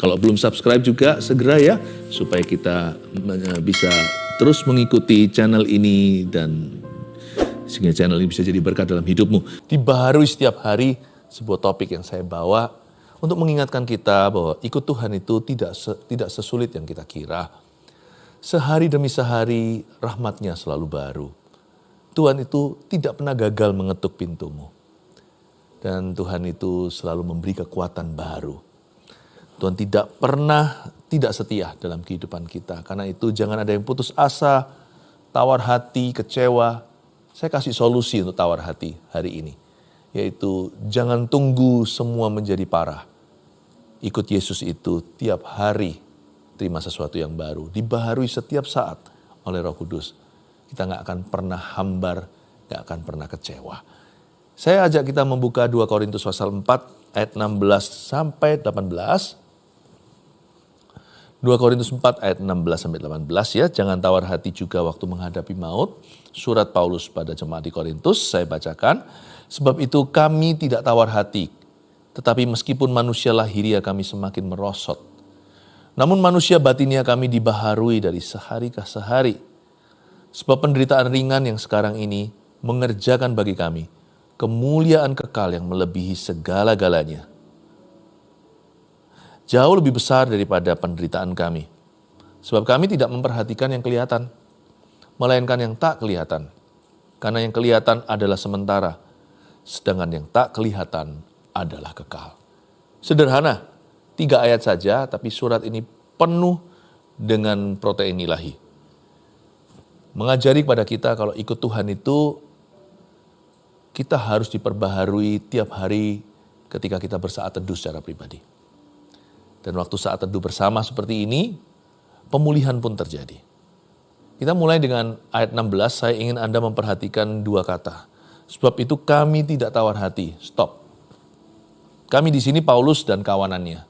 Kalau belum subscribe juga segera ya, supaya kita bisa terus mengikuti channel ini dan sehingga channel ini bisa jadi berkat dalam hidupmu. Dibaharui setiap hari sebuah topik yang saya bawa untuk mengingatkan kita bahwa ikut Tuhan itu tidak sesulit yang kita kira. Sehari demi sehari rahmat-Nya selalu baru. Tuhan itu tidak pernah gagal mengetuk pintumu. Dan Tuhan itu selalu memberi kekuatan baru. Tuhan tidak pernah tidak setia dalam kehidupan kita. Karena itu jangan ada yang putus asa, tawar hati, kecewa. Saya kasih solusi untuk tawar hati hari ini. Yaitu jangan tunggu semua menjadi parah. Ikut Yesus itu tiap hari terima sesuatu yang baru. Dibaharui setiap saat oleh Roh Kudus. Kita gak akan pernah hambar, gak akan pernah kecewa. Saya ajak kita membuka 2 Korintus pasal 4 ayat 16 sampai 18. 2 Korintus 4 ayat 16 sampai 18 ya. Jangan tawar hati juga waktu menghadapi maut. Surat Paulus pada jemaat di Korintus, saya bacakan. Sebab itu kami tidak tawar hati. Tetapi meskipun manusia lahiriah kami semakin merosot. Namun manusia batinnya kami dibaharui dari sehari ke sehari. Sebab penderitaan ringan yang sekarang ini mengerjakan bagi kami kemuliaan kekal yang melebihi segala-galanya. Jauh lebih besar daripada penderitaan kami. Sebab kami tidak memperhatikan yang kelihatan, melainkan yang tak kelihatan. Karena yang kelihatan adalah sementara, sedangkan yang tak kelihatan adalah kekal. Sederhana, 3 ayat saja, tapi surat ini penuh dengan protein ilahi. Mengajari kepada kita kalau ikut Tuhan itu kita harus diperbaharui tiap hari ketika kita bersaat teduh secara pribadi. Dan waktu saat teduh bersama seperti ini, pemulihan pun terjadi. Kita mulai dengan ayat 16, saya ingin Anda memperhatikan 2 kata. Sebab itu kami tidak tawar hati. Stop. Kami di sini Paulus dan kawanannya.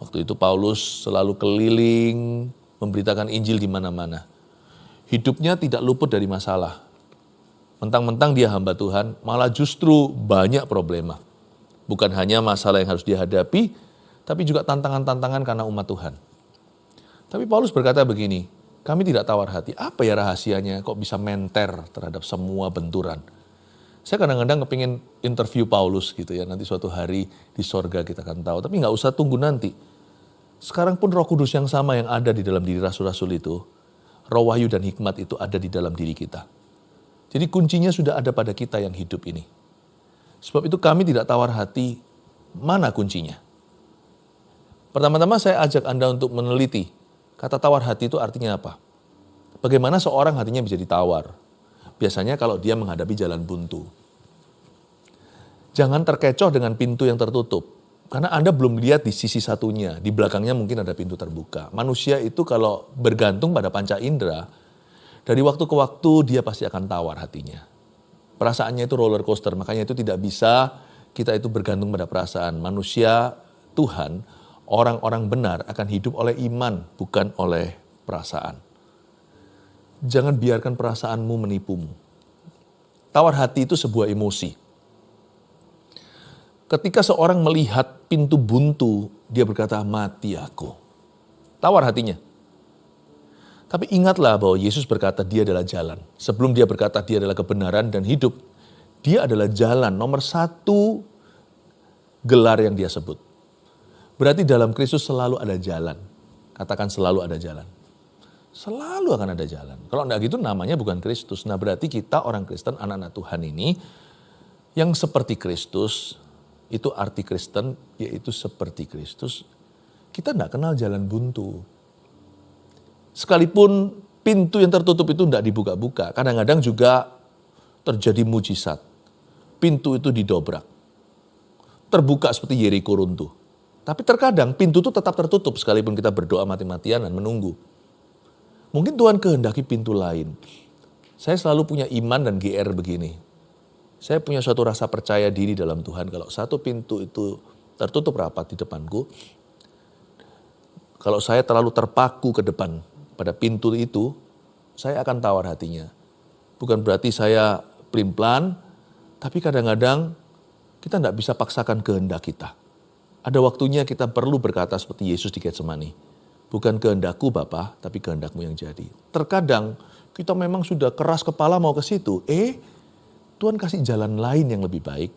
Waktu itu Paulus selalu keliling memberitakan Injil di mana-mana. Hidupnya tidak luput dari masalah. Mentang-mentang dia hamba Tuhan, malah justru banyak problema. Bukan hanya masalah yang harus dihadapi, tapi juga tantangan-tantangan karena umat Tuhan. Tapi Paulus berkata begini, kami tidak tawar hati. Apa ya rahasianya kok bisa menter terhadap semua benturan? Saya kadang-kadang kepingin interview Paulus gitu ya, nanti suatu hari di sorga kita akan tahu. Tapi nggak usah tunggu nanti. Sekarang pun Roh Kudus yang sama yang ada di dalam diri rasul-rasul itu, Roh wahyu dan hikmat itu ada di dalam diri kita. Jadi kuncinya sudah ada pada kita yang hidup ini. Sebab itu kami tidak tawar hati, mana kuncinya? Pertama-tama saya ajak Anda untuk meneliti, kata tawar hati itu artinya apa? Bagaimana seorang hatinya bisa ditawar? Biasanya kalau dia menghadapi jalan buntu. Jangan terkecoh dengan pintu yang tertutup. Karena Anda belum lihat di sisi satunya, di belakangnya mungkin ada pintu terbuka. Manusia itu kalau bergantung pada panca indera, dari waktu ke waktu dia pasti akan tawar hatinya. Perasaannya itu roller coaster, makanya itu tidak bisa kita itu bergantung pada perasaan. Manusia, Tuhan, orang-orang benar akan hidup oleh iman, bukan oleh perasaan. Jangan biarkan perasaanmu menipumu. Tawar hati itu sebuah emosi. Ketika seorang melihat pintu buntu, dia berkata, mati aku. Tawar hatinya. Tapi ingatlah bahwa Yesus berkata dia adalah jalan. Sebelum dia berkata dia adalah kebenaran dan hidup, dia adalah jalan. Nomor 1 gelar yang dia sebut. Berarti dalam Kristus selalu ada jalan. Katakan selalu ada jalan. Selalu akan ada jalan. Kalau enggak gitu namanya bukan Kristus. Nah berarti kita orang Kristen, anak-anak Tuhan ini, yang seperti Kristus, itu arti Kristen, yaitu seperti Kristus. Kita tidak kenal jalan buntu. Sekalipun pintu yang tertutup itu tidak dibuka-buka, kadang-kadang juga terjadi mujizat. Pintu itu didobrak. Terbuka seperti Yeriko runtuh. Tapi terkadang pintu itu tetap tertutup sekalipun kita berdoa mati-matian dan menunggu. Mungkin Tuhan kehendaki pintu lain. Saya selalu punya iman dan GR begini. Saya punya suatu rasa percaya diri dalam Tuhan. Kalau satu pintu itu tertutup rapat di depanku, kalau saya terlalu terpaku ke depan pada pintu itu, saya akan tawar hatinya. Bukan berarti saya pelin-pelan, tapi kadang-kadang kita tidak bisa paksakan kehendak kita. Ada waktunya kita perlu berkata seperti Yesus di Getsemani. Bukan kehendakku Bapa, tapi kehendakmu yang jadi. Terkadang kita memang sudah keras kepala mau ke situ. Tuhan kasih jalan lain yang lebih baik.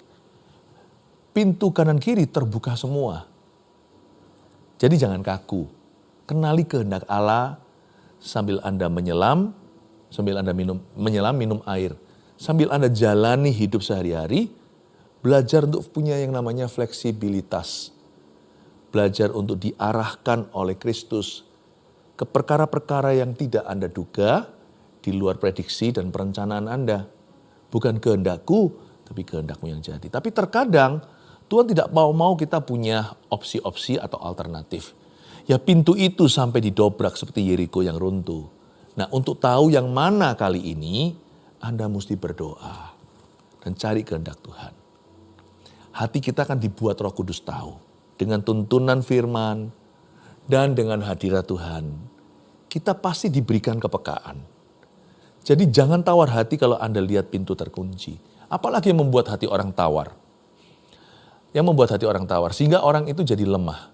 Pintu kanan kiri terbuka semua. Jadi jangan kaku. Kenali kehendak Allah sambil Anda menyelam, sambil Anda minum air. Sambil Anda jalani hidup sehari-hari, belajar untuk punya yang namanya fleksibilitas. Belajar untuk diarahkan oleh Kristus ke perkara-perkara yang tidak Anda duga, di luar prediksi dan perencanaan Anda. Bukan kehendakku, tapi kehendakmu yang jadi. Tapi terkadang Tuhan tidak mau kita punya opsi-opsi atau alternatif. Ya pintu itu sampai didobrak seperti Yeriko yang runtuh. Nah untuk tahu yang mana kali ini, Anda mesti berdoa dan cari kehendak Tuhan. Hati kita akan dibuat Roh Kudus tahu. Dengan tuntunan firman dan dengan hadirat Tuhan. Kita pasti diberikan kepekaan. Jadi jangan tawar hati kalau Anda lihat pintu terkunci. Apalagi yang membuat hati orang tawar. Yang membuat hati orang tawar sehingga orang itu jadi lemah.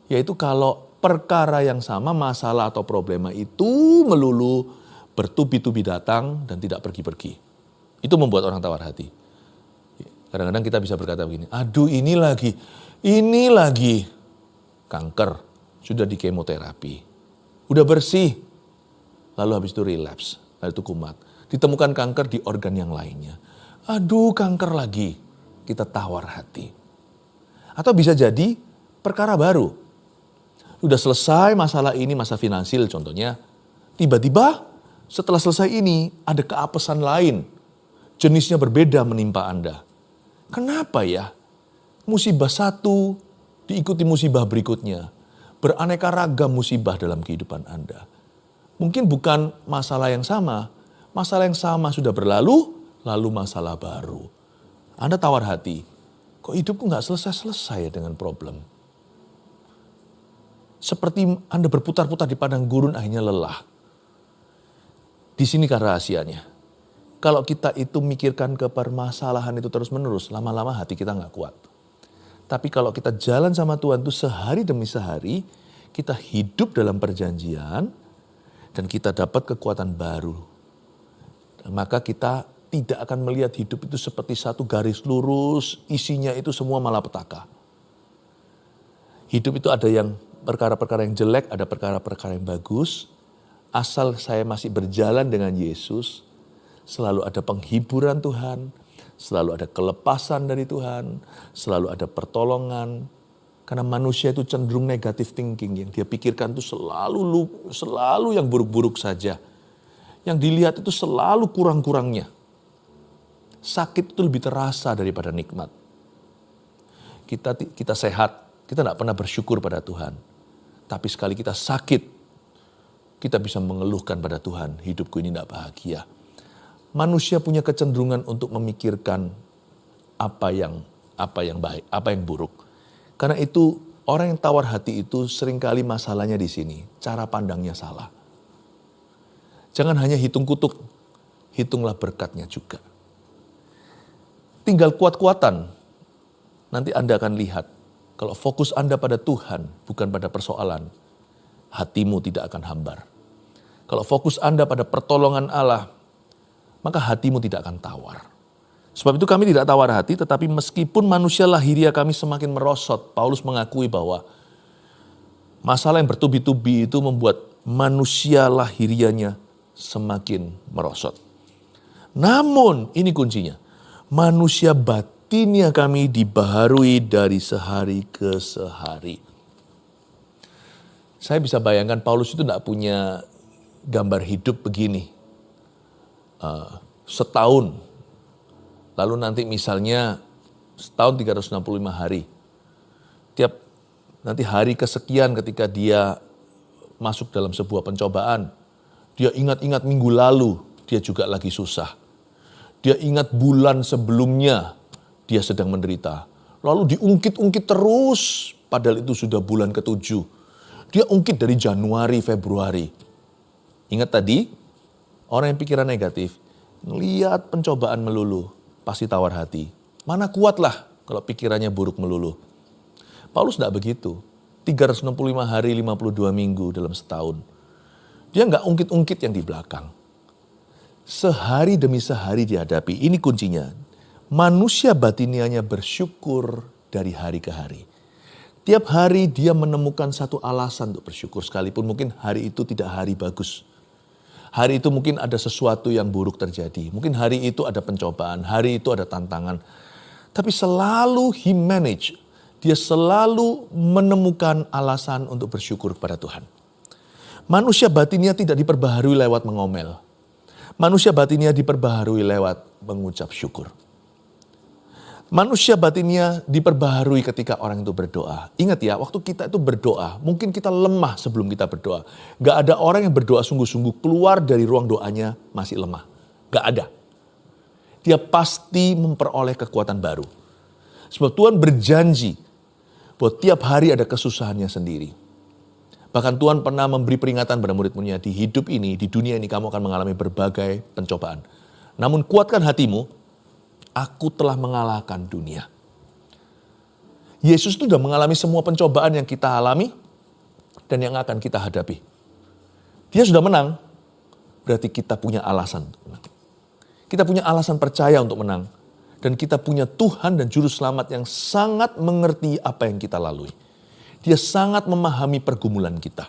Yaitu kalau perkara yang sama, masalah atau problema itu melulu bertubi-tubi datang dan tidak pergi-pergi. Itu membuat orang tawar hati. Kadang-kadang kita bisa berkata begini, aduh ini lagi kanker, sudah di kemoterapi, udah bersih, lalu habis itu relapse, lalu itu kumat. Ditemukan kanker di organ yang lainnya. Aduh kanker lagi, kita tawar hati. Atau bisa jadi perkara baru. Udah selesai masalah ini, masalah finansial contohnya, tiba-tiba setelah selesai ini, ada keapesan lain. Jenisnya berbeda menimpa Anda. Kenapa ya? Musibah satu diikuti musibah berikutnya. Beraneka ragam musibah dalam kehidupan Anda. Mungkin bukan masalah yang sama. Masalah yang sama sudah berlalu, lalu masalah baru. Anda tawar hati. Kok hidupku gak selesai-selesai ya dengan problem? Seperti Anda berputar-putar di padang gurun akhirnya lelah. Di sini kan rahasianya. Kalau kita itu mikirkan ke permasalahan itu terus-menerus, lama-lama hati kita gak kuat. Tapi kalau kita jalan sama Tuhan itu sehari demi sehari, kita hidup dalam perjanjian, dan kita dapat kekuatan baru. Dan maka kita tidak akan melihat hidup itu seperti satu garis lurus, isinya itu semua malapetaka. Hidup itu ada yang perkara-perkara yang jelek, ada perkara-perkara yang bagus. Asal saya masih berjalan dengan Yesus, selalu ada penghiburan Tuhan, selalu ada kelepasan dari Tuhan, selalu ada pertolongan. Karena manusia itu cenderung negative thinking, yang dia pikirkan itu selalu yang buruk-buruk saja. Yang dilihat itu selalu kurang-kurangnya. Sakit itu lebih terasa daripada nikmat. Kita sehat, kita tidak pernah bersyukur pada Tuhan. Tapi sekali kita sakit, kita bisa mengeluhkan pada Tuhan, hidupku ini tidak bahagia. Manusia punya kecenderungan untuk memikirkan apa yang baik, apa yang buruk. Karena itu orang yang tawar hati itu seringkali masalahnya di sini, cara pandangnya salah. Jangan hanya hitung kutuk, hitunglah berkatnya juga. Tinggal kuat-kuatan, nanti Anda akan lihat kalau fokus Anda pada Tuhan, bukan pada persoalan, hatimu tidak akan hambar. Kalau fokus Anda pada pertolongan Allah, maka hatimu tidak akan tawar. Sebab itu kami tidak tawar hati, tetapi meskipun manusia lahiriah kami semakin merosot, Paulus mengakui bahwa masalah yang bertubi-tubi itu membuat manusia lahiriahnya semakin merosot. Namun, ini kuncinya, manusia batinnya kami dibaharui dari sehari ke sehari. Saya bisa bayangkan Paulus itu tidak punya gambar hidup begini. Setahun. Lalu nanti misalnya setahun 365 hari. Tiap nanti hari kesekian ketika dia masuk dalam sebuah pencobaan. Dia ingat-ingat minggu lalu dia juga lagi susah. Dia ingat bulan sebelumnya dia sedang menderita. Lalu diungkit-ungkit terus padahal itu sudah bulan ke-7. Dia ungkit dari Januari, Februari. Ingat tadi, orang yang pikiran negatif, ngelihat pencobaan melulu, pasti tawar hati. Mana kuatlah kalau pikirannya buruk melulu. Paulus tidak begitu. 365 hari 52 minggu dalam setahun. Dia nggak ungkit-ungkit yang di belakang. Sehari demi sehari dihadapi. Ini kuncinya. Manusia batinianya bersyukur dari hari ke hari. Tiap hari dia menemukan satu alasan untuk bersyukur. Sekalipun mungkin hari itu tidak hari bagus. Hari itu mungkin ada sesuatu yang buruk terjadi. Mungkin hari itu ada pencobaan. Hari itu ada tantangan. Tapi selalu he manage. Dia selalu menemukan alasan untuk bersyukur kepada Tuhan. Manusia batinnya tidak diperbaharui lewat mengomel. Manusia batinnya diperbaharui lewat mengucap syukur. Manusia batinnya diperbaharui ketika orang itu berdoa. Ingat ya, waktu kita itu berdoa, mungkin kita lemah sebelum kita berdoa. Gak ada orang yang berdoa sungguh-sungguh keluar dari ruang doanya masih lemah. Gak ada. Dia pasti memperoleh kekuatan baru. Sebab Tuhan berjanji bahwa tiap hari ada kesusahannya sendiri. Bahkan Tuhan pernah memberi peringatan pada murid-muridnya, di hidup ini, di dunia ini kamu akan mengalami berbagai pencobaan. Namun kuatkan hatimu, aku telah mengalahkan dunia. Yesus itu sudah mengalami semua pencobaan yang kita alami dan yang akan kita hadapi. Dia sudah menang, berarti kita punya alasan untuk menang. Kita punya alasan percaya untuk menang. Dan kita punya Tuhan dan Juru Selamat yang sangat mengerti apa yang kita lalui. Dia sangat memahami pergumulan kita.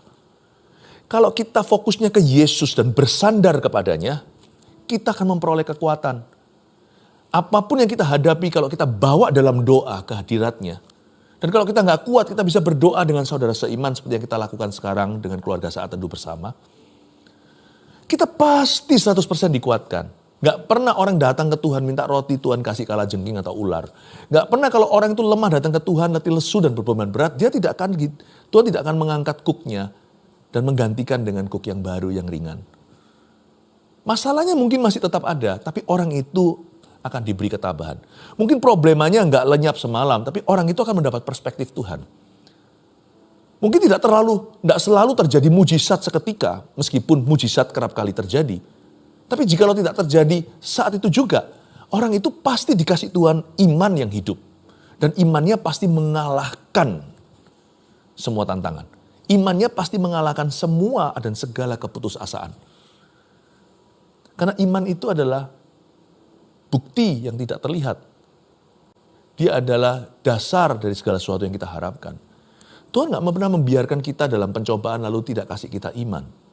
Kalau kita fokusnya ke Yesus dan bersandar kepadanya, kita akan memperoleh kekuatan. Apapun yang kita hadapi kalau kita bawa dalam doa ke hadiratnya. Dan kalau kita nggak kuat, kita bisa berdoa dengan saudara seiman seperti yang kita lakukan sekarang dengan keluarga saat teduh bersama. Kita pasti 100% dikuatkan. Gak pernah orang datang ke Tuhan minta roti, Tuhan kasih kalajengking atau ular. Gak pernah kalau orang itu lemah datang ke Tuhan, letih lesu dan berbeban berat, Tuhan tidak akan mengangkat kuknya dan menggantikan dengan kuk yang baru, yang ringan. Masalahnya mungkin masih tetap ada, tapi orang itu akan diberi ketabahan. Mungkin problemanya gak lenyap semalam, tapi orang itu akan mendapat perspektif Tuhan. Mungkin tidak selalu terjadi mujizat seketika, meskipun mujizat kerap kali terjadi. Tapi jika tidak terjadi saat itu juga, orang itu pasti dikasih Tuhan iman yang hidup. Dan imannya pasti mengalahkan semua tantangan. Imannya pasti mengalahkan semua dan segala keputusasaan. Karena iman itu adalah bukti yang tidak terlihat. Dia adalah dasar dari segala sesuatu yang kita harapkan. Tuhan gak pernah membiarkan kita dalam pencobaan lalu tidak kasih kita iman.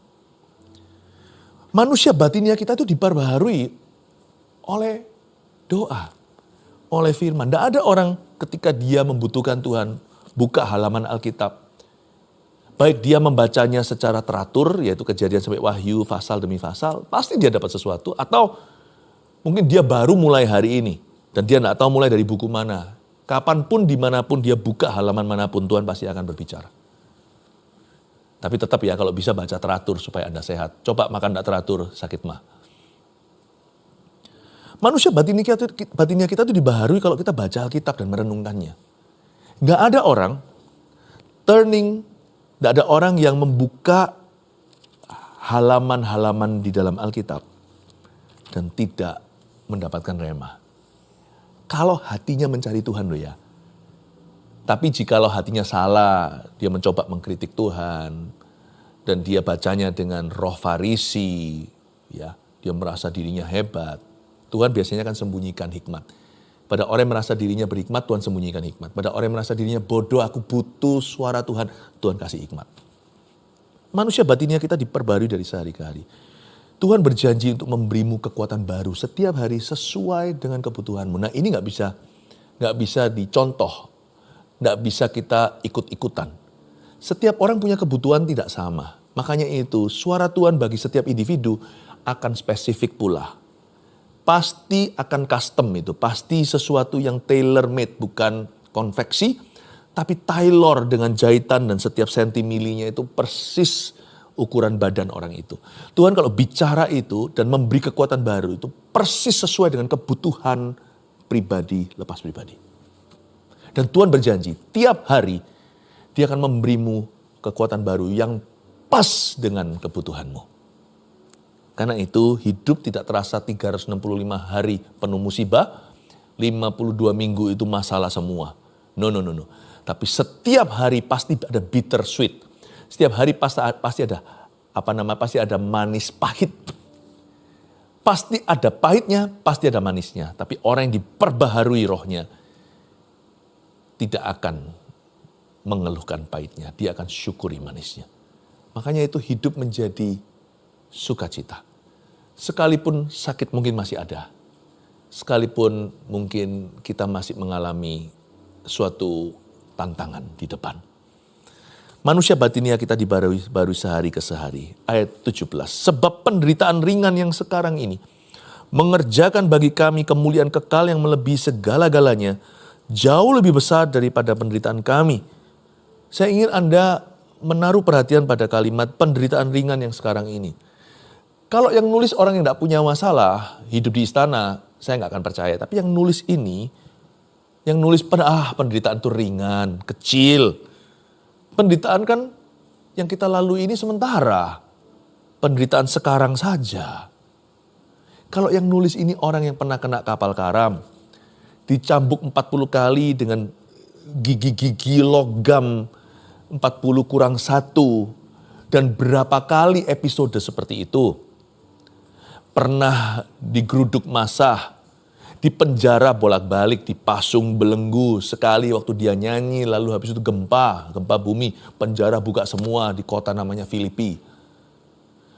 Manusia batinnya kita itu diperbaharui oleh doa, oleh firman. Tidak ada orang ketika dia membutuhkan Tuhan, buka halaman Alkitab. Baik dia membacanya secara teratur, yaitu Kejadian sampai Wahyu, pasal demi pasal, pasti dia dapat sesuatu. Atau mungkin dia baru mulai hari ini, dan dia tidak tahu mulai dari buku mana. Kapanpun, dimanapun dia buka halaman manapun, Tuhan pasti akan berbicara. Tapi tetap ya kalau bisa baca teratur supaya Anda sehat. Coba makan tidak teratur, sakit mah. Manusia batinnya kita itu dibaharui kalau kita baca Alkitab dan merenungkannya. Gak ada orang gak ada orang yang membuka halaman-halaman di dalam Alkitab dan tidak mendapatkan rema. Kalau hatinya mencari Tuhan loh ya. Tapi jikalau hatinya salah, dia mencoba mengkritik Tuhan, dan dia bacanya dengan roh Farisi, ya, dia merasa dirinya hebat. Tuhan biasanya kan sembunyikan hikmat. Pada orang yang merasa dirinya berhikmat, Tuhan sembunyikan hikmat. Pada orang yang merasa dirinya bodoh, aku butuh suara Tuhan, Tuhan kasih hikmat. Manusia batinnya kita diperbarui dari sehari ke hari. Tuhan berjanji untuk memberimu kekuatan baru setiap hari sesuai dengan kebutuhanmu. Nah ini nggak bisa dicontoh. Tidak bisa kita ikut-ikutan. Setiap orang punya kebutuhan tidak sama. Makanya itu suara Tuhan bagi setiap individu akan spesifik pula. Pasti akan custom itu. Pasti sesuatu yang tailor-made. Bukan konveksi. Tapi tailor dengan jahitan dan setiap sentimilinya itu persis ukuran badan orang itu. Tuhan kalau bicara itu dan memberi kekuatan baru itu persis sesuai dengan kebutuhan pribadi lepas pribadi. Dan Tuhan berjanji, tiap hari dia akan memberimu kekuatan baru yang pas dengan kebutuhanmu. Karena itu hidup tidak terasa 365 hari penuh musibah, 52 minggu itu masalah semua. No. Tapi setiap hari pasti ada bitter sweet. Setiap hari pasti ada pasti ada manis pahit. Pasti ada pahitnya, pasti ada manisnya. Tapi orang yang diperbaharui rohnya tidak akan mengeluhkan pahitnya. Dia akan syukuri manisnya. Makanya itu hidup menjadi sukacita. Sekalipun sakit mungkin masih ada. Sekalipun mungkin kita masih mengalami suatu tantangan di depan. Manusia batinia kita dibarui sehari ke sehari. Ayat 17. Sebab penderitaan ringan yang sekarang ini mengerjakan bagi kami kemuliaan kekal yang melebihi segala-galanya, jauh lebih besar daripada penderitaan kami. Saya ingin Anda menaruh perhatian pada kalimat penderitaan ringan yang sekarang ini. Kalau yang nulis orang yang tidak punya masalah, hidup di istana, saya nggak akan percaya. Tapi yang nulis ini, yang nulis penderitaan itu ringan, kecil. Penderitaan kan yang kita lalui ini sementara. Penderitaan sekarang saja. Kalau yang nulis ini orang yang pernah kena kapal karam, dicambuk 40 kali dengan gigi-gigi logam 40 kurang 1, dan berapa kali episode seperti itu. Pernah digeruduk massa, dipenjara bolak-balik, dipasung belenggu. Sekali waktu dia nyanyi, lalu habis itu gempa bumi, penjara buka semua di kota namanya Filipi.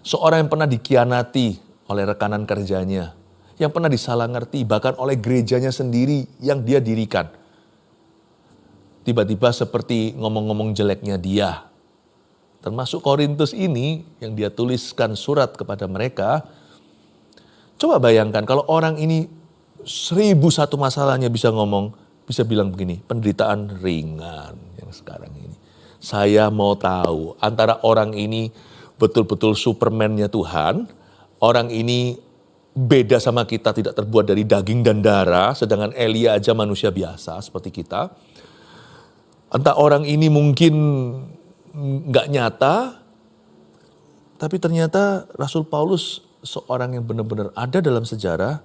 Seorang yang pernah dikhianati oleh rekanan kerjanya, yang pernah disalah ngerti bahkan oleh gerejanya sendiri yang dia dirikan. Tiba-tiba seperti ngomong-ngomong jeleknya dia. Termasuk Korintus ini yang dia tuliskan surat kepada mereka. Coba bayangkan kalau orang ini 1001 masalahnya bisa ngomong, bisa bilang begini, penderitaan ringan yang sekarang ini. Saya mau tahu antara orang ini betul-betul Superman-nya Tuhan, orang ini beda sama kita, tidak terbuat dari daging dan darah, sedangkan Elia aja manusia biasa seperti kita. Entah orang ini mungkin nggak nyata, tapi ternyata Rasul Paulus seorang yang benar-benar ada dalam sejarah,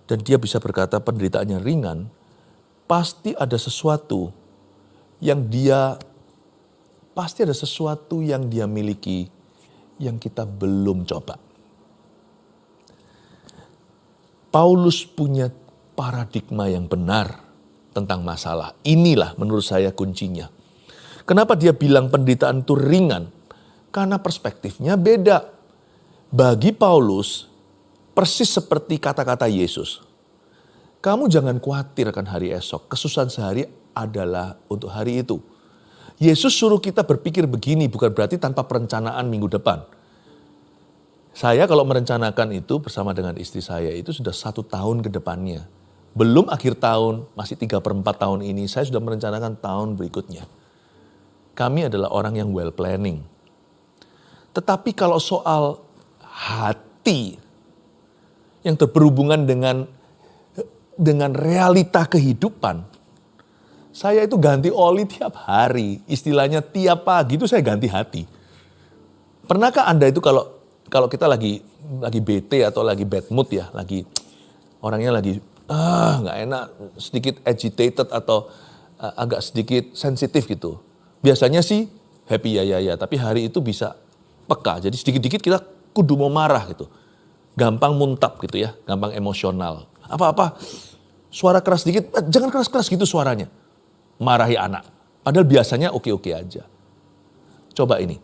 dan dia bisa berkata penderitaannya ringan, pasti ada sesuatu yang dia miliki yang kita belum coba. Paulus punya paradigma yang benar tentang masalah. Inilah menurut saya kuncinya. Kenapa dia bilang penderitaan itu ringan? Karena perspektifnya beda. Bagi Paulus, persis seperti kata-kata Yesus. Kamu jangan khawatir akan hari esok. Kesusahan sehari adalah untuk hari itu. Yesus suruh kita berpikir begini, bukan berarti tanpa perencanaan minggu depan. Saya kalau merencanakan itu bersama dengan istri saya itu sudah 1 tahun ke depannya. Belum akhir tahun, masih 3/4 tahun ini, saya sudah merencanakan tahun berikutnya. Kami adalah orang yang well planning. Tetapi kalau soal hati yang berhubungan dengan realita kehidupan, saya itu ganti oli tiap hari. Istilahnya tiap pagi itu saya ganti hati. Pernahkah Anda itu kalau kita lagi bete atau lagi bad mood ya, orangnya lagi nggak enak, sedikit agitated atau agak sedikit sensitif gitu. Biasanya sih happy ya, tapi hari itu bisa peka. Jadi sedikit-sedikit kita kudu mau marah gitu. Gampang muntap gitu ya, gampang emosional. Apa-apa, suara keras sedikit, jangan keras-keras gitu suaranya. Marahi anak. Padahal biasanya oke-oke aja. Coba ini,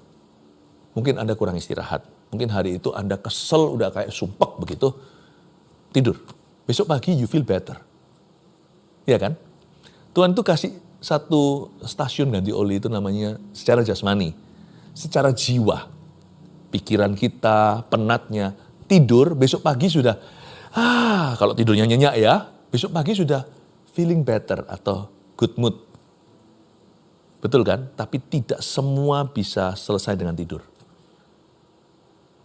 mungkin Anda kurang istirahat. Mungkin hari itu Anda kesel, udah kayak sumpek begitu. Tidur. Besok pagi you feel better. Iya kan? Tuhan tuh kasih satu stasiun ganti oli itu namanya secara jasmani. Secara jiwa. Pikiran kita, penatnya, tidur, besok pagi sudah, kalau tidurnya nyenyak ya, besok pagi sudah feeling better atau good mood. Betul kan? Tapi tidak semua bisa selesai dengan tidur.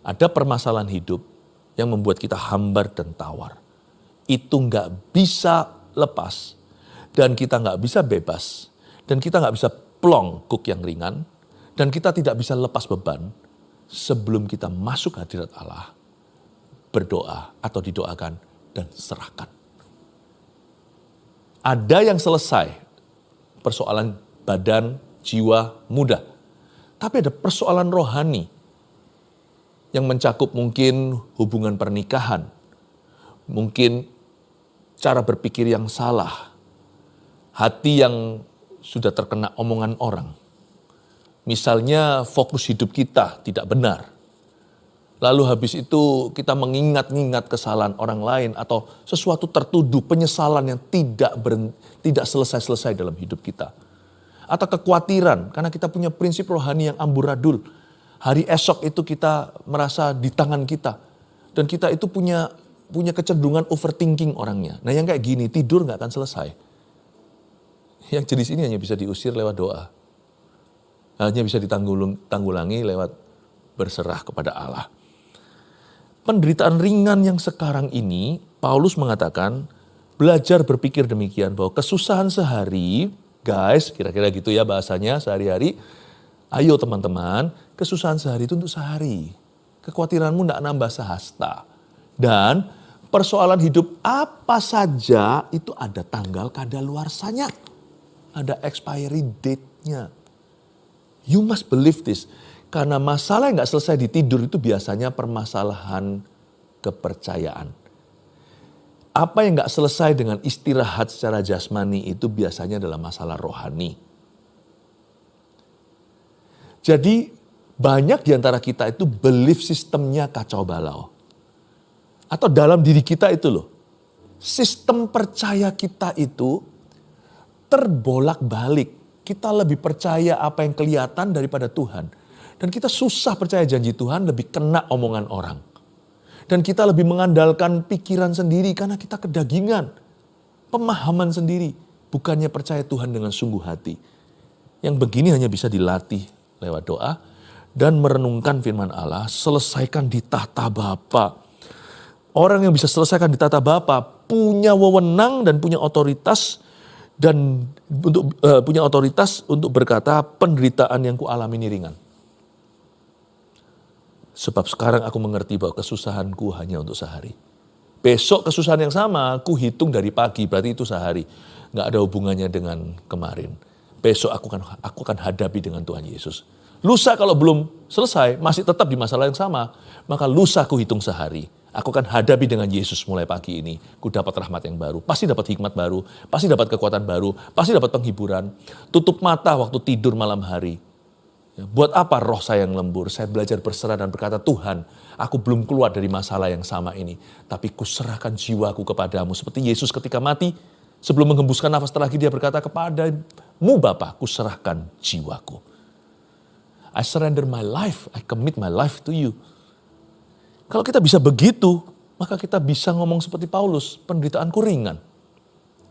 Ada permasalahan hidup yang membuat kita hambar dan tawar. Itu nggak bisa lepas. Dan kita nggak bisa bebas. Dan kita nggak bisa plong kuk yang ringan. Dan kita tidak bisa lepas beban sebelum kita masuk hadirat Allah, berdoa atau didoakan dan serahkan. Ada yang selesai persoalan badan, jiwa, muda. Tapi ada persoalan rohani yang mencakup mungkin hubungan pernikahan, mungkin cara berpikir yang salah, hati yang sudah terkena omongan orang. Misalnya fokus hidup kita tidak benar. Lalu habis itu kita mengingat-ingat kesalahan orang lain atau sesuatu tertuduh, penyesalan yang tidak selesai-selesai dalam hidup kita. Atau kekhawatiran karena kita punya prinsip rohani yang amburadul. Hari esok itu kita merasa di tangan kita. Dan kita itu punya kecenderungan overthinking orangnya. Nah yang kayak gini tidur gak akan selesai. Yang jenis ini hanya bisa diusir lewat doa. Hanya bisa ditanggulangi lewat berserah kepada Allah. Penderitaan ringan yang sekarang ini, Paulus mengatakan, belajar berpikir demikian bahwa kesusahan sehari, guys, kira-kira gitu ya bahasanya sehari-hari. Ayo teman-teman, kesusahan sehari itu untuk sehari. Kekhawatiranmu tidak nambah sehasta. Dan persoalan hidup apa saja itu ada tanggal kadaluarsanya. Ada expiry date-nya. You must believe this. Karena masalah yang gak selesai di tidur itu biasanya permasalahan kepercayaan. Apa yang gak selesai dengan istirahat secara jasmani itu biasanya adalah masalah rohani. Jadi banyak di antara kita itu belief sistemnya kacau balau. Atau dalam diri kita itu loh. Sistem percaya kita itu terbolak-balik. Kita lebih percaya apa yang kelihatan daripada Tuhan. Dan kita susah percaya janji Tuhan, lebih kena omongan orang. Dan kita lebih mengandalkan pikiran sendiri karena kita kedagingan. Pemahaman sendiri, bukannya percaya Tuhan dengan sungguh hati. Yang begini hanya bisa dilatih lewat doa dan merenungkan firman Allah, selesaikan di tahta Bapa. Orang yang bisa selesaikan di tahta Bapa punya wewenang dan punya otoritas untuk berkata penderitaan yang kualami ini ringan. Sebab sekarang aku mengerti bahwa kesusahanku hanya untuk sehari. Besok kesusahan yang sama aku hitung dari pagi, berarti itu sehari. Gak ada hubungannya dengan kemarin. Besok aku akan hadapi dengan Tuhan Yesus. Lusa kalau belum selesai, masih tetap di masalah yang sama, maka lusa aku hitung sehari. Aku akan hadapi dengan Yesus mulai pagi ini. Ku dapat rahmat yang baru. Pasti dapat hikmat baru. Pasti dapat kekuatan baru. Pasti dapat penghiburan. Tutup mata waktu tidur malam hari. Ya, buat apa roh saya yang lembur? Saya belajar berserah dan berkata, Tuhan, aku belum keluar dari masalah yang sama ini. Tapi ku serahkan jiwaku kepadamu. Seperti Yesus ketika mati, sebelum menghembuskan nafas terakhir dia berkata, kepadamu Bapa, ku serahkan jiwaku. I surrender my life. I commit my life to you. Kalau kita bisa begitu, maka kita bisa ngomong seperti Paulus, penderitaanku ringan.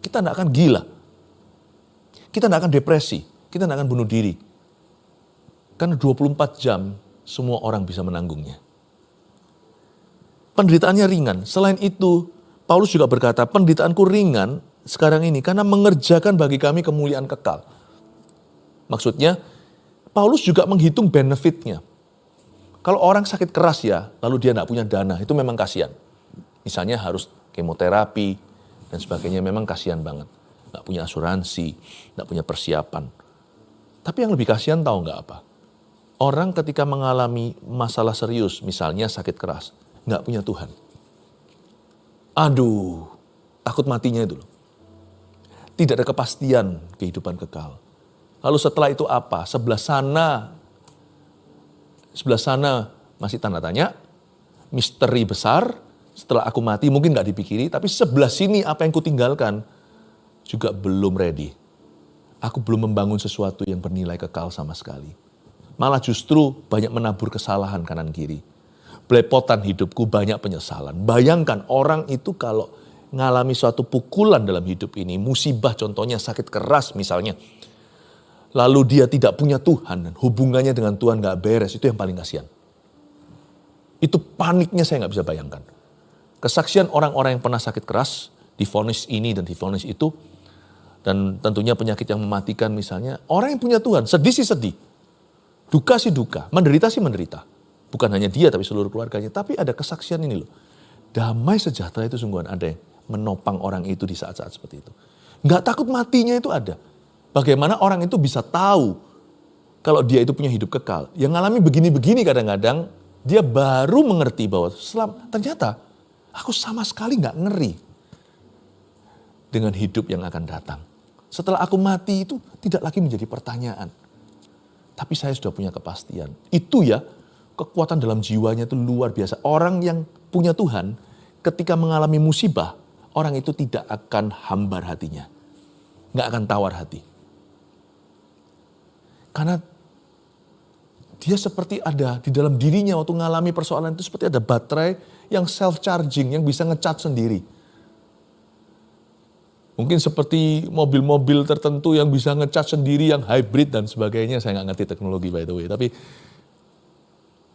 Kita tidak akan gila. Kita tidak akan depresi. Kita tidak akan bunuh diri. Karena 24 jam semua orang bisa menanggungnya. Penderitaannya ringan. Selain itu, Paulus juga berkata, penderitaanku ringan sekarang ini karena mengerjakan bagi kami kemuliaan kekal. Maksudnya, Paulus juga menghitung benefitnya. Kalau orang sakit keras ya, lalu dia tidak punya dana, itu memang kasihan. Misalnya harus kemoterapi dan sebagainya, memang kasihan banget. Nggak punya asuransi, nggak punya persiapan. Tapi yang lebih kasihan tahu nggak apa? Orang ketika mengalami masalah serius, misalnya sakit keras, nggak punya Tuhan. Aduh, takut matinya itu loh. Tidak ada kepastian kehidupan kekal. Lalu setelah itu apa? Sebelah sana masih tanda tanya, misteri besar, setelah aku mati mungkin gak dipikiri, tapi sebelah sini apa yang kutinggalkan juga belum ready. Aku belum membangun sesuatu yang bernilai kekal sama sekali. Malah justru banyak menabur kesalahan kanan kiri. Belepotan hidupku, banyak penyesalan. Bayangkan orang itu kalau ngalami suatu pukulan dalam hidup ini, musibah contohnya sakit keras misalnya, lalu dia tidak punya Tuhan dan hubungannya dengan Tuhan gak beres, itu yang paling kasihan. Itu paniknya saya gak bisa bayangkan. Kesaksian orang-orang yang pernah sakit keras, divonis ini dan divonis itu, dan tentunya penyakit yang mematikan misalnya, orang yang punya Tuhan, sedih sih sedih, duka sih duka, menderita sih menderita. Bukan hanya dia tapi seluruh keluarganya, tapi ada kesaksian ini loh. Damai sejahtera itu sungguhan ada yang menopang orang itu di saat-saat seperti itu. Gak takut matinya itu ada. Bagaimana orang itu bisa tahu kalau dia itu punya hidup kekal. Yang ngalami begini-begini kadang-kadang, dia baru mengerti bahwa ternyata aku sama sekali gak ngeri dengan hidup yang akan datang. Setelah aku mati itu tidak lagi menjadi pertanyaan. Tapi saya sudah punya kepastian. Itu ya, kekuatan dalam jiwanya itu luar biasa. Orang yang punya Tuhan, ketika mengalami musibah, orang itu tidak akan hambar hatinya. Gak akan tawar hati. Karena dia seperti ada di dalam dirinya waktu mengalami persoalan itu seperti ada baterai yang self-charging, yang bisa nge-charge sendiri. Mungkin seperti mobil-mobil tertentu yang bisa nge-charge sendiri, yang hybrid dan sebagainya. Saya nggak ngerti teknologi by the way, tapi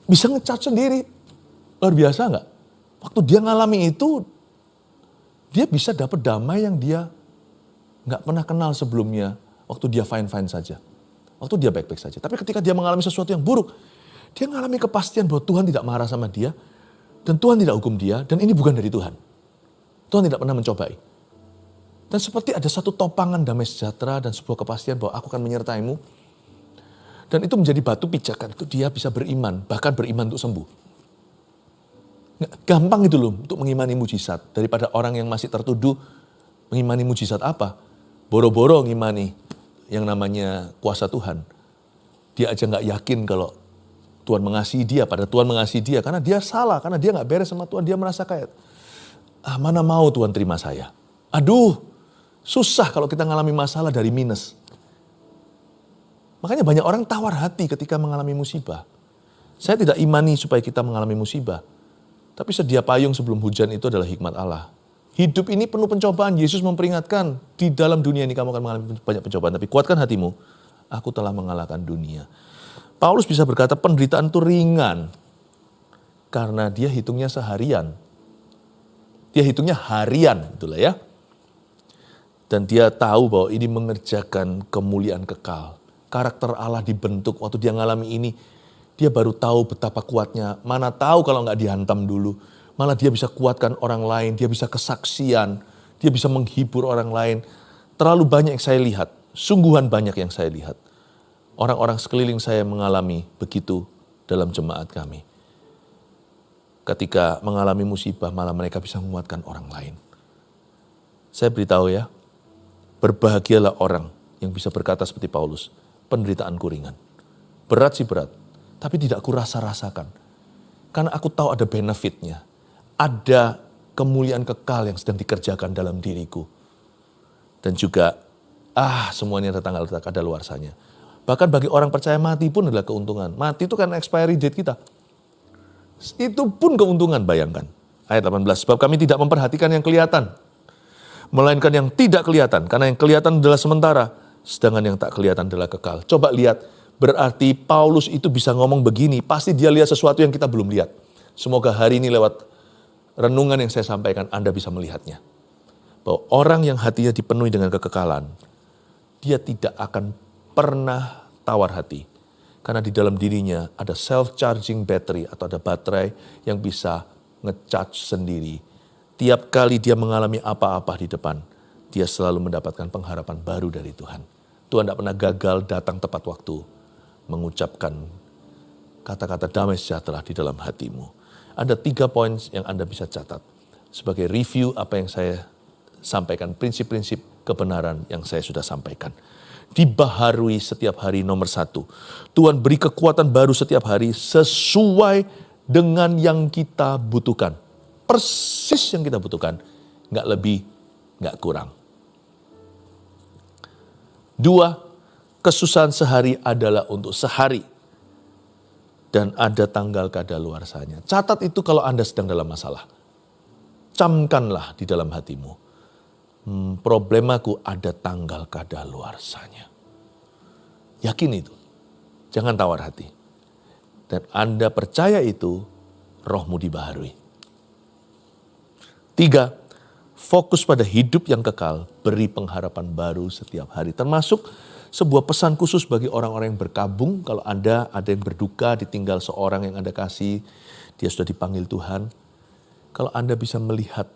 bisa nge-charge sendiri. Luar biasa nggak? Waktu dia ngalami itu, dia bisa dapat damai yang dia nggak pernah kenal sebelumnya. Waktu dia fine-fine saja. Waktu dia baik-baik saja. Tapi ketika dia mengalami sesuatu yang buruk, dia mengalami kepastian bahwa Tuhan tidak marah sama dia, dan Tuhan tidak hukum dia, dan ini bukan dari Tuhan. Tuhan tidak pernah mencobai. Dan seperti ada satu topangan damai sejahtera dan sebuah kepastian bahwa aku akan menyertaimu. Dan itu menjadi batu pijakan, itu dia bisa beriman, bahkan beriman untuk sembuh. Gampang gitu loh untuk mengimani mujizat, daripada orang yang masih tertuduh mengimani mujizat apa. Boro-boro ngimani yang namanya kuasa Tuhan. Dia aja gak yakin kalau Tuhan mengasihi dia, pada Tuhan mengasihi dia. Karena dia salah, karena dia gak beres sama Tuhan, dia merasa kayak, mana mau Tuhan terima saya. Aduh, susah kalau kita mengalami masalah dari minus. Makanya banyak orang tawar hati ketika mengalami musibah. Saya tidak imani supaya kita mengalami musibah. Tapi sedia payung sebelum hujan itu adalah hikmat Allah. Hidup ini penuh pencobaan. Yesus memperingatkan, di dalam dunia ini kamu akan mengalami banyak pencobaan. Tapi kuatkan hatimu, aku telah mengalahkan dunia. Paulus bisa berkata penderitaan itu ringan. Karena dia hitungnya seharian. Dia hitungnya harian, itulah ya. Dan dia tahu bahwa ini mengerjakan kemuliaan kekal. Karakter Allah dibentuk waktu dia ngalami ini. Dia baru tahu betapa kuatnya. Mana tahu kalau nggak dihantam dulu. Malah dia bisa kuatkan orang lain. Dia bisa kesaksian. Dia bisa menghibur orang lain. Terlalu banyak yang saya lihat. Sungguhan banyak yang saya lihat. Orang-orang sekeliling saya mengalami begitu dalam jemaat kami. Ketika mengalami musibah malah mereka bisa menguatkan orang lain. Saya beritahu ya. Berbahagialah orang yang bisa berkata seperti Paulus. Penderitaanku ringan. Berat sih berat. Tapi tidak aku rasa-rasakan. Karena aku tahu ada benefitnya. Ada kemuliaan kekal yang sedang dikerjakan dalam diriku. Dan juga, semuanya ada tanggal kadaluarsanya. Bahkan bagi orang percaya mati pun adalah keuntungan. Mati itu kan expiry date kita. Itu pun keuntungan, bayangkan. Ayat 18, sebab kami tidak memperhatikan yang kelihatan. Melainkan yang tidak kelihatan. Karena yang kelihatan adalah sementara. Sedangkan yang tak kelihatan adalah kekal. Coba lihat. Berarti Paulus itu bisa ngomong begini, pasti dia lihat sesuatu yang kita belum lihat. Semoga hari ini lewat renungan yang saya sampaikan, Anda bisa melihatnya. Bahwa orang yang hatinya dipenuhi dengan kekekalan, dia tidak akan pernah tawar hati. Karena di dalam dirinya ada self-charging battery atau ada baterai yang bisa nge-charge sendiri. Tiap kali dia mengalami apa-apa di depan, dia selalu mendapatkan pengharapan baru dari Tuhan. Tuhan tidak pernah gagal datang tepat waktu. Mengucapkan kata-kata damai sejahtera di dalam hatimu. Ada 3 poin yang Anda bisa catat. Sebagai review apa yang saya sampaikan, prinsip-prinsip kebenaran yang saya sudah sampaikan. Dibaharui setiap hari nomor 1. Tuhan beri kekuatan baru setiap hari sesuai dengan yang kita butuhkan. Persis yang kita butuhkan. Nggak lebih, nggak kurang. 2. Kesusahan sehari adalah untuk sehari. Dan ada tanggal kadaluarsanya. Catat itu kalau Anda sedang dalam masalah. Camkanlah di dalam hatimu. Problemaku ada tanggal kadaluarsanya. Yakin itu. Jangan tawar hati. Dan Anda percaya itu, rohmu dibaharui. 3. Fokus pada hidup yang kekal. Beri pengharapan baru setiap hari. Termasuk sebuah pesan khusus bagi orang-orang yang berkabung. Kalau Anda ada yang berduka, ditinggal seorang yang Anda kasih, dia sudah dipanggil Tuhan. Kalau Anda bisa melihat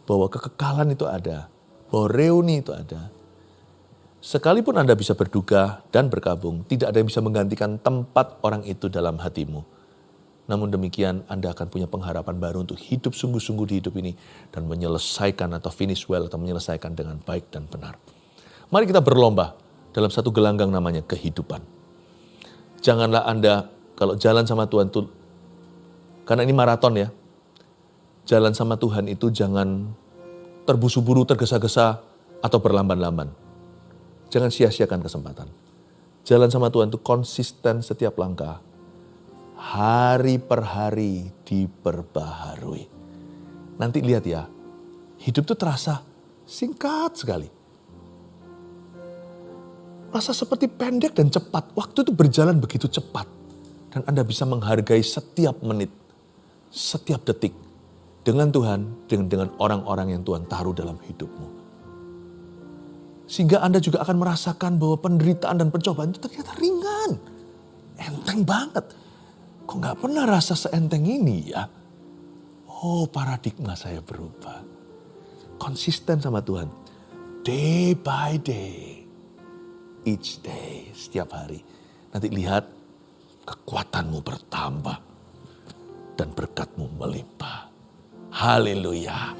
bahwa kekekalan itu ada, bahwa reuni itu ada, Sekalipun Anda bisa berduka dan berkabung, tidak ada yang bisa menggantikan tempat orang itu dalam hatimu. Namun demikian Anda akan punya pengharapan baru untuk hidup sungguh-sungguh di hidup ini dan menyelesaikan atau finish well atau menyelesaikan dengan baik dan benar. Mari kita berlomba dalam satu gelanggang namanya kehidupan. Janganlah Anda kalau jalan sama Tuhan itu, karena ini maraton ya, jalan sama Tuhan itu jangan terburu-buru, tergesa-gesa, atau berlamban-lamban. Jangan sia-siakan kesempatan. Jalan sama Tuhan itu konsisten setiap langkah. Hari per hari diperbaharui. Nanti lihat ya, hidup itu terasa singkat sekali. Rasa seperti pendek dan cepat. Waktu itu berjalan begitu cepat. Dan Anda bisa menghargai setiap menit, setiap detik. Dengan Tuhan, dengan orang-orang yang Tuhan taruh dalam hidupmu. Sehingga Anda juga akan merasakan bahwa penderitaan dan pencobaan itu ternyata ringan. Enteng banget. Kok gak pernah rasa seenteng ini ya? Oh, paradigma saya berubah. Konsisten sama Tuhan. Day by day. Each day. Setiap hari. Nanti lihat kekuatanmu bertambah. Dan berkatmu melimpah. Haleluya.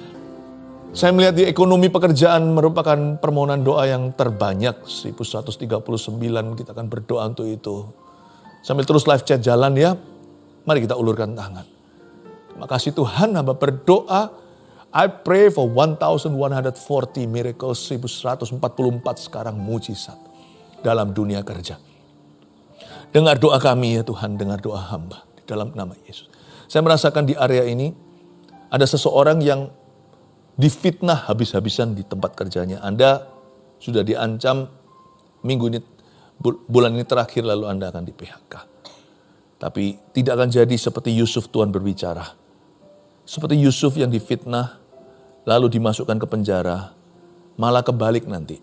Saya melihat di ekonomi pekerjaan merupakan permohonan doa yang terbanyak. 1139 kita akan berdoa untuk itu. Sambil terus live chat jalan ya. Mari kita ulurkan tangan. Terima kasih Tuhan, hamba berdoa. I pray for 1140 miracles, 1144 sekarang mujizat dalam dunia kerja. Dengar doa kami ya Tuhan, dengar doa hamba di dalam nama Yesus. Saya merasakan di area ini ada seseorang yang difitnah habis-habisan di tempat kerjanya. Anda sudah diancam minggu ini, bulan ini terakhir lalu Anda akan di PHK. Tapi tidak akan jadi seperti Yusuf Tuhan berbicara. Seperti Yusuf yang difitnah lalu dimasukkan ke penjara, malah kebalik nanti.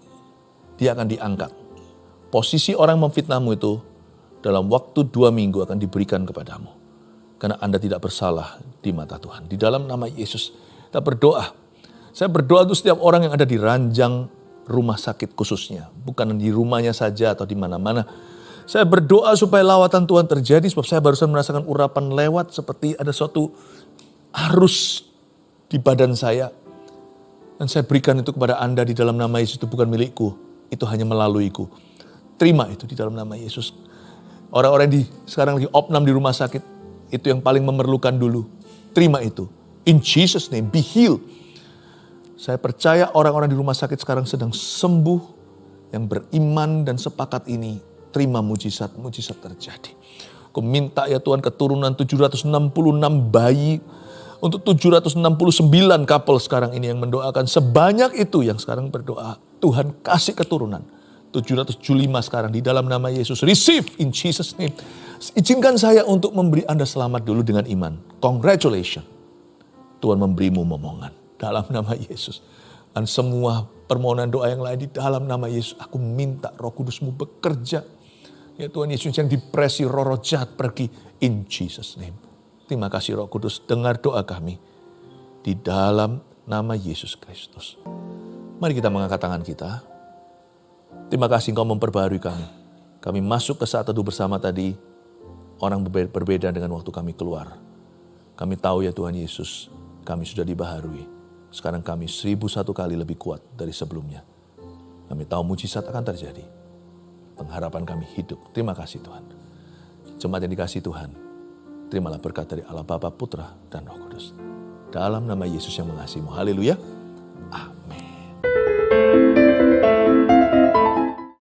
Dia akan diangkat. Posisi orang memfitnahmu itu dalam waktu 2 minggu akan diberikan kepadamu. Karena Anda tidak bersalah di mata Tuhan. Di dalam nama Yesus kita berdoa. Saya berdoa untuk setiap orang yang ada di ranjang rumah sakit khususnya. Bukan di rumahnya saja atau di mana-mana. Saya berdoa supaya lawatan Tuhan terjadi. Sebab saya barusan merasakan urapan lewat seperti ada suatu arus di badan saya. Dan saya berikan itu kepada Anda di dalam nama Yesus. Itu bukan milikku. Itu hanya melaluiku. Terima itu di dalam nama Yesus. Orang-orang yang sekarang lagi opnam di rumah sakit. Itu yang paling memerlukan dulu. Terima itu. In Jesus' name, be healed. Saya percaya orang-orang di rumah sakit sekarang sedang sembuh. Yang beriman dan sepakat ini, terima mujizat-mujizat terjadi. Aku minta ya Tuhan keturunan 766 bayi. Untuk 769 couple sekarang ini yang mendoakan. Sebanyak itu yang sekarang berdoa. Tuhan kasih keturunan. 775 sekarang di dalam nama Yesus. Receive in Jesus' name. Izinkan saya untuk memberi Anda selamat dulu dengan iman. Congratulations. Tuhan memberimu momongan. Dalam nama Yesus. Dan semua permohonan doa yang lain di dalam nama Yesus. Aku minta Roh Kudus-Mu bekerja. Ya Tuhan Yesus yang depresi, roh jahat pergi. In Jesus' name. Terima kasih Roh Kudus. Dengar doa kami. Di dalam nama Yesus Kristus. Mari kita mengangkat tangan kita. Terima kasih Engkau memperbarui kami. Kami masuk ke saat teduh bersama tadi. Orang berbeda dengan waktu kami keluar. Kami tahu ya Tuhan Yesus. Kami sudah dibaharui. Sekarang kami 1001 kali lebih kuat dari sebelumnya. Kami tahu mujizat akan terjadi. Pengharapan kami hidup. Terima kasih Tuhan. Jemaat yang dikasihi Tuhan. Terimalah berkat dari Allah Bapa, Putra, dan Roh Kudus. Dalam nama Yesus yang mengasihimu. Haleluya.